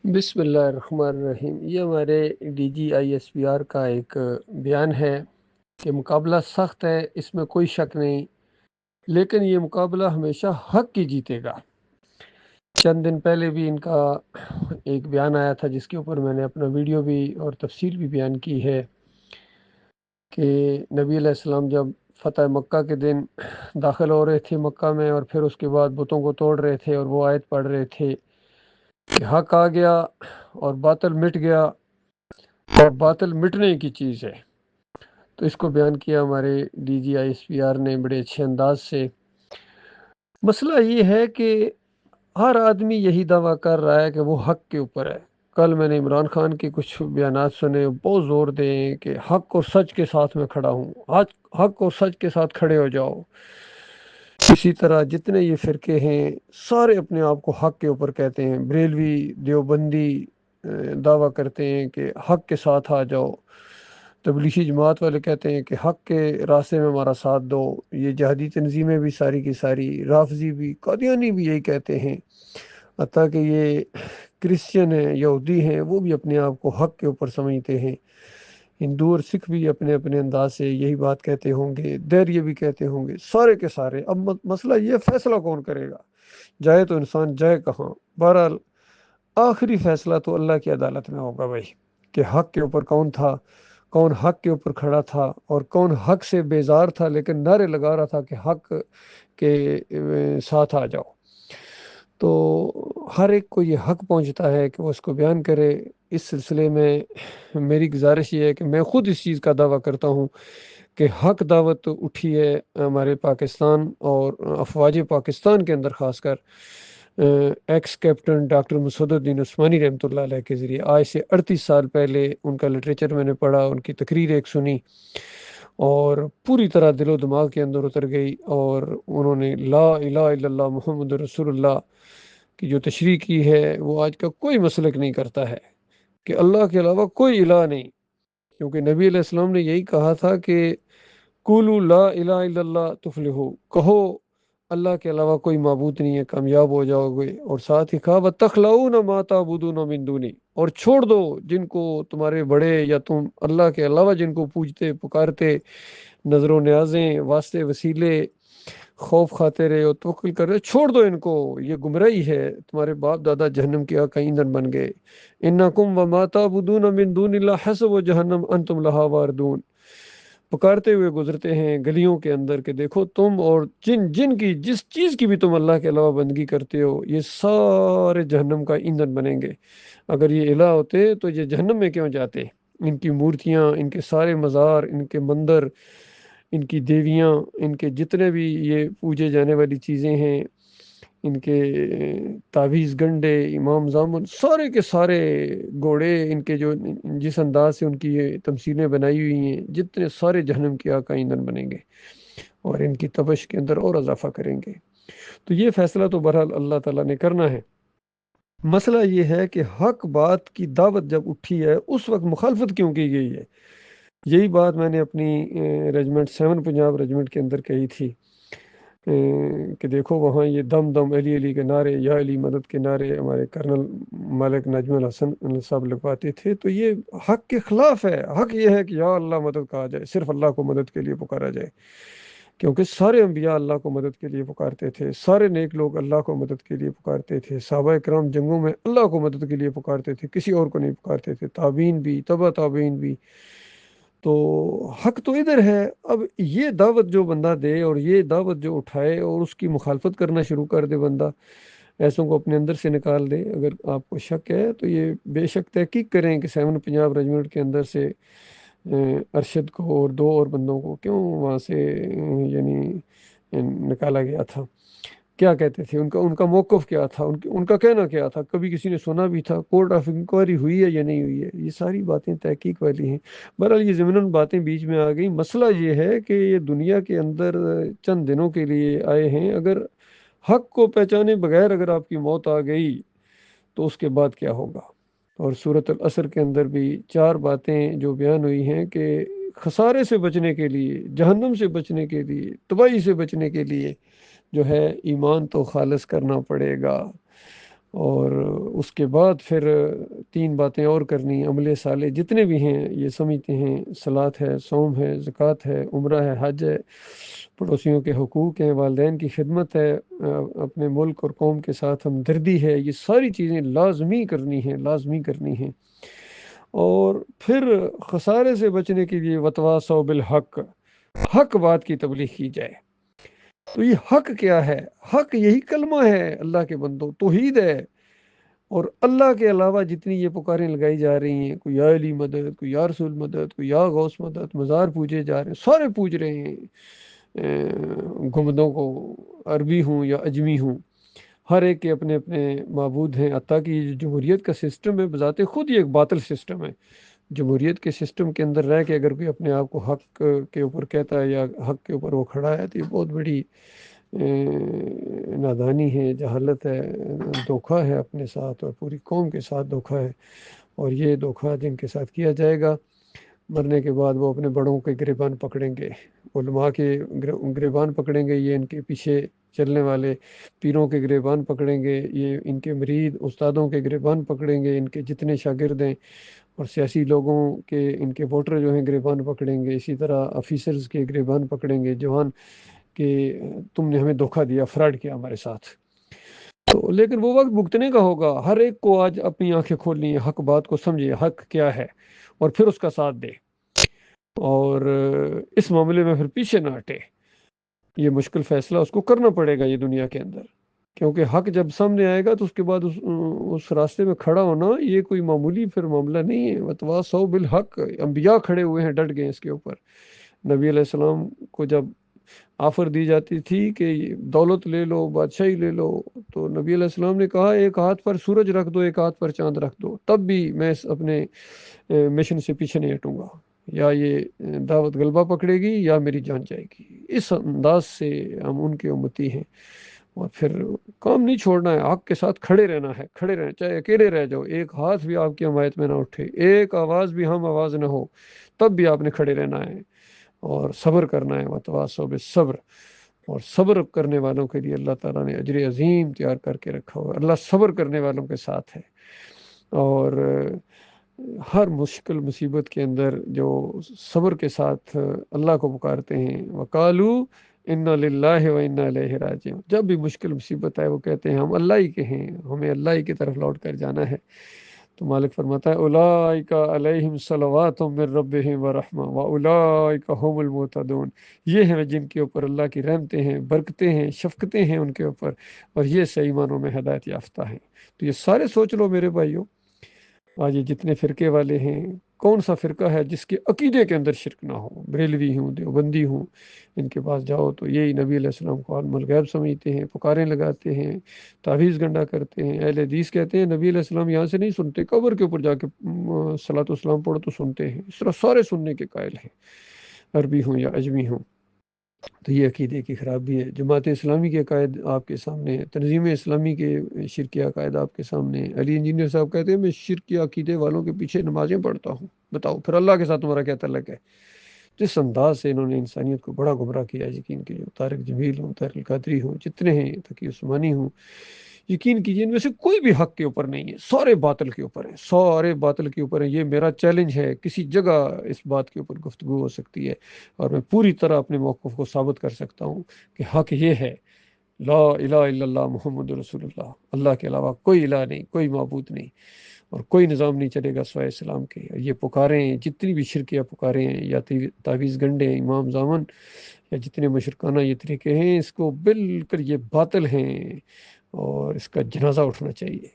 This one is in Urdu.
بسم اللہ الرحمن الرحیم۔ یہ ہمارے D G I S P R کا ایک بیان ہے کہ مقابلہ سخت ہے، اس میں کوئی شک نہیں، لیکن یہ مقابلہ ہمیشہ حق کی جیتے گا۔ چند دن پہلے بھی ان کا ایک بیان آیا تھا جس کے اوپر میں نے اپنا ویڈیو بھی اور تفسیر بھی بیان کی ہے کہ نبی علیہ السلام جب فتح مکہ کے دن داخل ہو رہے تھے مکہ میں، اور پھر اس کے بعد بتوں کو توڑ رہے تھے اور وہ آیت پڑھ رہے تھے کہ حق آ گیا اور باطل مٹ گیا، اور باطل مٹنے کی چیز ہے۔ تو اس کو بیان کیا ہمارے D G I S P R نے بڑے اچھے انداز سے۔ مسئلہ یہ ہے کہ ہر آدمی یہی دعویٰ کر رہا ہے کہ وہ حق کے اوپر ہے۔ کل میں نے عمران خان کے کچھ بیانات سنے، بہت زور دیں کہ حق اور سچ کے ساتھ میں کھڑا ہوں، حق اور سچ کے ساتھ کھڑے ہو جاؤ۔ اسی طرح جتنے یہ فرقے ہیں سارے اپنے آپ کو حق کے اوپر کہتے ہیں۔ بریلوی دیوبندی دعویٰ کرتے ہیں کہ حق کے ساتھ آ جاؤ، تبلیغی جماعت والے کہتے ہیں کہ حق کے راستے میں ہمارا ساتھ دو، یہ جہادی تنظیمیں بھی ساری کی ساری، رافضی بھی، قادیانی بھی یہی کہتے ہیں، حتیٰ کہ یہ کرسچن ہیں، یہودی ہیں، وہ بھی اپنے آپ کو حق کے اوپر سمجھتے ہیں۔ ہندو اور سکھ بھی اپنے اپنے انداز سے یہی بات کہتے ہوں گے، دیریہ بھی کہتے ہوں گے، سارے کے سارے۔ اب مسئلہ یہ فیصلہ کون کرے گا؟ جائے تو انسان جائے کہاں؟ بہرحال آخری فیصلہ تو اللہ کی عدالت میں ہوگا بھائی، کہ حق کے اوپر کون تھا، کون حق کے اوپر کھڑا تھا، اور کون حق سے بیزار تھا لیکن نعرے لگا رہا تھا کہ حق کے ساتھ آ جاؤ۔ تو ہر ایک کو یہ حق پہنچتا ہے کہ وہ اس کو بیان کرے۔ اس سلسلے میں میری گزارش یہ ہے کہ میں خود اس چیز کا دعویٰ کرتا ہوں کہ حق دعوت اٹھی ہے ہمارے پاکستان اور افواج پاکستان کے اندر، خاص کر ایکس کیپٹن ڈاکٹر مسعود الدین عثمانی رحمۃ اللہ علیہ کے ذریعے۔ آج سے 38 سال پہلے ان کا لٹریچر میں نے پڑھا، ان کی تقریر ایک سنی اور پوری طرح دل و دماغ کے اندر اتر گئی، اور انہوں نے لا الہ الا اللہ محمد رسول اللہ کی جو تشریح کی ہے وہ آج کا کوئی مسلک نہیں کرتا ہے کہ اللہ کے علاوہ کوئی الہ نہیں، کیونکہ نبی علیہ السلام نے یہی کہا تھا کہ قولوا لا الہ الا اللہ تفلحوا، کہو اللہ کے علاوہ کوئی معبود نہیں ہے، کامیاب ہو جاؤ گے۔ اور ساتھ ہی کہا وَتَخْلَعُونَ مَا تَعْبُدُونَ مِن دُونِي، اور چھوڑ دو جن کو تمہارے بڑے یا تم اللہ کے علاوہ جن کو پوجتے پکارتے، نظر و نیازیں، واسطے وسیلے، خوف کھاتے رہے ہو، توکل کر رہے ہو، چھوڑ دو ان کو، یہ گمراہی ہے، تمہارے باپ دادا جہنم کے آقا ایندھن بن گئے۔ اِنَّكُمْ وَمَا تَعْبُدُونَ مِن دُونِ اللَّهِ حَسَبُ جَهَنَّمَ أَنْتُمْ لَهَا وَارِدُونَ، پکارتے ہوئے گزرتے ہیں گلیوں کے اندر کہ دیکھو تم اور جن کی جس چیز کی بھی تم اللہ کے علاوہ بندگی کرتے ہو، یہ سارے جہنم کا ایندھن بنیں گے۔ اگر یہ الہ ہوتے تو یہ جہنم میں کیوں جاتے؟ ان کی مورتیاں، ان کے سارے مزار، ان کے مندر، ان کی دیویاں، ان کے جتنے بھی یہ پوجے جانے والی چیزیں ہیں، ان کے تعویذ گنڈے، امام زامن، سارے کے سارے گھوڑے، ان کے جو جس انداز سے ان کی یہ تمثیلیں بنائی ہوئی ہیں، جتنے سارے جہنم کے آقا ایندھن بنیں گے اور ان کی تپش کے اندر اور اضافہ کریں گے۔ تو یہ فیصلہ تو بہرحال اللہ تعالیٰ نے کرنا ہے۔ مسئلہ یہ ہے کہ حق بات کی دعوت جب اٹھی ہے اس وقت مخالفت کیوں کی گئی ہے؟ یہی بات میں نے اپنی ریجمنٹ 7 پنجاب ریجمنٹ کے اندر کہی تھی کہ دیکھو وہاں یہ دم دم علی علی کے نعرے، یا علی مدد کے نعرے ہمارے کرنل ملک نجم الحسن صاحب لگواتے تھے، تو یہ حق کے خلاف ہے۔ حق یہ ہے کہ یا اللہ مدد کہا جائے، صرف اللہ کو مدد کے لیے پکارا جائے، کیونکہ سارے انبیاء اللہ کو مدد کے لیے پکارتے تھے، سارے نیک لوگ اللہ کو مدد کے لیے پکارتے تھے، صحابہ کرام جنگوں میں اللہ کو مدد کے لیے پکارتے تھے، کسی اور کو نہیں پکارتے تھے، تابعین بھی، تبع تابعین بھی۔ تو حق تو ادھر ہے۔ اب یہ دعوت جو بندہ دے اور یہ دعوت جو اٹھائے اور اس کی مخالفت کرنا شروع کر دے بندہ، ایسوں کو اپنے اندر سے نکال دے، اگر آپ کو شک ہے تو یہ بے شک تحقیق کریں کہ 7 پنجاب ریجمنٹ کے اندر سے ارشد کو اور 2 اور بندوں کو کیوں وہاں سے یعنی نکالا گیا تھا، کیا کہتے تھے، ان کا موقف کیا تھا، ان کا کہنا کیا تھا، کبھی کسی نے سنا بھی تھا، کورٹ آف انکوائری ہوئی ہے یا نہیں ہوئی ہے، یہ ساری باتیں تحقیق والی ہیں۔ بہرحال یہ ضمناً باتیں بیچ میں آ گئی۔ مسئلہ یہ ہے کہ یہ دنیا کے اندر چند دنوں کے لیے آئے ہیں، اگر حق کو پہچانے بغیر اگر آپ کی موت آ گئی تو اس کے بعد کیا ہوگا؟ اور سورۃ العصر کے اندر بھی 4 باتیں جو بیان ہوئی ہیں کہ خسارے سے بچنے کے لیے، جہنم سے بچنے کے لیے، تباہی سے بچنے کے لیے جو ہے ایمان تو خالص کرنا پڑے گا، اور اس کے بعد پھر 3 باتیں اور کرنی ہیں، عمل صالح جتنے بھی ہیں یہ سمجھتے ہیں، صلاۃ ہے، صوم ہے، زکوٰۃ ہے، عمرہ ہے، حج ہے، پڑوسیوں کے حقوق ہیں، والدین کی خدمت ہے، اپنے ملک اور قوم کے ساتھ ہمدردی ہے، یہ ساری چیزیں لازمی کرنی ہیں، لازمی کرنی ہیں۔ اور پھر خسارے سے بچنے کے لیے وتواصوا بالحق، حق بات کی تبلیغ کی جائے۔ تو یہ حق کیا ہے؟ حق یہی کلمہ ہے اللہ کے بندوں، توحید ہے۔ اور اللہ کے علاوہ جتنی یہ پکاریں لگائی جا رہی ہیں، کوئی یا علی مدد، کوئی یا رسول مدد، کوئی یا غوث مدد، مزار پوجے جا رہے ہیں، سارے پوج رہے ہیں گنبدوں کو، عربی ہوں یا اجمی ہوں، ہر ایک کے اپنے اپنے معبود ہیں۔ حتیٰ کہ یہ جمہوریت کا سسٹم ہے، بذات خود یہ ایک باطل سسٹم ہے۔ جمہوریت کے سسٹم کے اندر رہ کے اگر کوئی اپنے آپ کو حق کے اوپر کہتا ہے یا حق کے اوپر وہ کھڑا ہے، تو یہ بہت بڑی نادانی ہے، جہالت ہے، دھوکہ ہے اپنے ساتھ اور پوری قوم کے ساتھ دھوکہ ہے۔ اور یہ دھوکہ جن کے ساتھ کیا جائے گا، مرنے کے بعد وہ اپنے بڑوں کے گریبان پکڑیں گے، علماء کے گریبان پکڑیں گے، یہ ان کے پیچھے چلنے والے پیروں کے گریبان پکڑیں گے، یہ ان کے مرید استادوں کے گریبان پکڑیں گے، ان کے جتنے شاگرد ہیں اور سیاسی لوگوں کے، ان کے ووٹر جو ہیں گریبان پکڑیں گے، اسی طرح آفیسرز کے گریبان پکڑیں گے، جوان کہ تم نے ہمیں دھوکہ دیا، فراڈ کیا ہمارے ساتھ۔ تو لیکن وہ وقت بھگتنے کا ہوگا۔ ہر ایک کو آج اپنی آنکھیں کھولنی ہے، حق بات کو سمجھے، حق کیا ہے، اور پھر اس کا ساتھ دے، اور اس معاملے میں پھر پیچھے نہ ہٹے۔ یہ مشکل فیصلہ اس کو کرنا پڑے گا یہ دنیا کے اندر، کیونکہ حق جب سامنے آئے گا تو اس کے بعد اس راستے میں کھڑا ہونا یہ کوئی معمولی پھر معاملہ نہیں ہے۔ وتواصوا بالحق، انبیاء کھڑے ہوئے ہیں، ڈٹ گئے اس کے اوپر۔ نبی علیہ السلام کو جب آفر دی جاتی تھی کہ دولت لے لو، بادشاہی لے لو، تو نبی علیہ السلام نے کہا ایک ہاتھ پر سورج رکھ دو، ایک ہاتھ پر چاند رکھ دو، تب بھی میں اپنے مشن سے پیچھے نہیں ہٹوں گا، یا یہ دعوت غلبہ پکڑے گی یا میری جان جائے گی۔ اس انداز سے ہم ان کے امتی ہیں، اور پھر کام نہیں چھوڑنا ہے، حق کے ساتھ کھڑے رہنا ہے، کھڑے رہنا، چاہے اکیلے رہ جاؤ، ایک ہاتھ بھی آپ کی حمایت میں نہ اٹھے، ایک آواز بھی ہم آواز نہ ہو، تب بھی آپ نے کھڑے رہنا ہے اور صبر کرنا ہے۔ وتواصوا بالصبر، اور صبر کرنے والوں کے لیے اللہ تعالیٰ نے اجر عظیم تیار کر کے رکھا ہوا ہے۔ اللہ صبر کرنے والوں کے ساتھ ہے، اور ہر مشکل مصیبت کے اندر جو صبر کے ساتھ اللہ کو پکارتے ہیں، وقالوا انا للہ و انا الیہ راجعون، جب بھی مشکل مصیبت آئے وہ کہتے ہیں ہم اللہ ہی کے ہیں، ہمیں اللہ ہی کی طرف لوٹ کر جانا ہے۔ تو مالک فرماتا ہے اولئک علیہم صلوات من ربہم ورحمہ واولئک هم المہتدون، یہ ہیں جن کے اوپر اللہ کی رحمتیں ہیں، برکتیں ہیں، شفقتیں ہیں ان کے اوپر، اور یہ صحیح معنوں میں ہدایت یافتہ ہیں۔ تو یہ سارے سوچ لو میرے بھائیوں، آج یہ جتنے فرقے والے ہیں، کون سا فرقہ ہے جس کے عقیدے کے اندر شرک نہ ہو؟ بریلوی ہوں، دیوبندی ہوں، ان کے پاس جاؤ تو یہی نبی علیہ السلام کو عالم الغیب سمجھتے ہیں، پکاریں لگاتے ہیں، تعویذ گنڈا کرتے ہیں۔ اہل حدیث کہتے ہیں نبی علیہ السلام یہاں سے نہیں سنتے، قبر کے اوپر جا کے صلاۃ والسلام پڑھو تو سنتے ہیں۔ اس طرح سارے سننے کے قائل ہیں، عربی ہوں یا اجمی ہوں۔ تو یہ عقیدے کی خرابی ہے۔ جماعت اسلامی کے عقائد آپ کے سامنے ہے، تنظیم اسلامی کے شرکی عقائد آپ کے سامنے ہے۔ علی انجینئر صاحب کہتے ہیں میں شرکی عقیدے والوں کے پیچھے نمازیں پڑھتا ہوں، بتاؤ پھر اللہ کے ساتھ تمہارا کیا تعلق ہے؟ جس انداز سے انہوں نے انسانیت کو بڑا گمراہ کیا، یقین کیجیے، طارق جمیل ہوں، طارق القادری ہوں، جتنے ہیں، تقی عثمانی ہوں، یقین کیجیے ان میں سے کوئی بھی حق کے اوپر نہیں ہے، سارے باطل کے اوپر ہیں، سارے باطل کے اوپر ہیں۔ یہ میرا چیلنج ہے، کسی جگہ اس بات کے اوپر گفتگو ہو سکتی ہے، اور میں پوری طرح اپنے موقف کو ثابت کر سکتا ہوں کہ حق یہ ہے، لا الہ الا اللہ محمد رسول اللہ، اللہ کے علاوہ کوئی الہ نہیں، کوئی معبود نہیں، اور کوئی نظام نہیں چلے گا سوائے اسلام کے۔ یہ پکاریں، جتنی بھی شرکیہ پکاریں ہیں، یا تعویذ گنڈے ہیں، امام زامن، یا جتنے مشرکانہ یہ طریقے ہیں، اس کو بالکل یہ باطل ہیں، اور اس کا جنازہ اٹھنا چاہیے۔